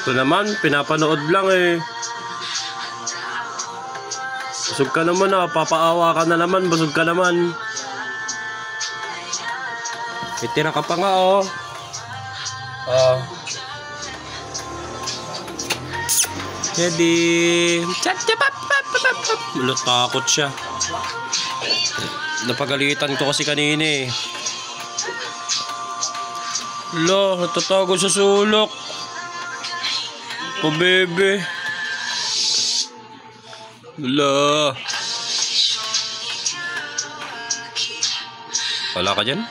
Ito naman, pinapanood lang eh. Busog ka naman ah, papaawa ka na naman, busog ka naman. Itira ka pa nga oh. Ready. Takot siya. Napagalitan ko kasi kanina eh. Lo, natatago sa sulok. Oh bebe. Wala. Wala ka dyan?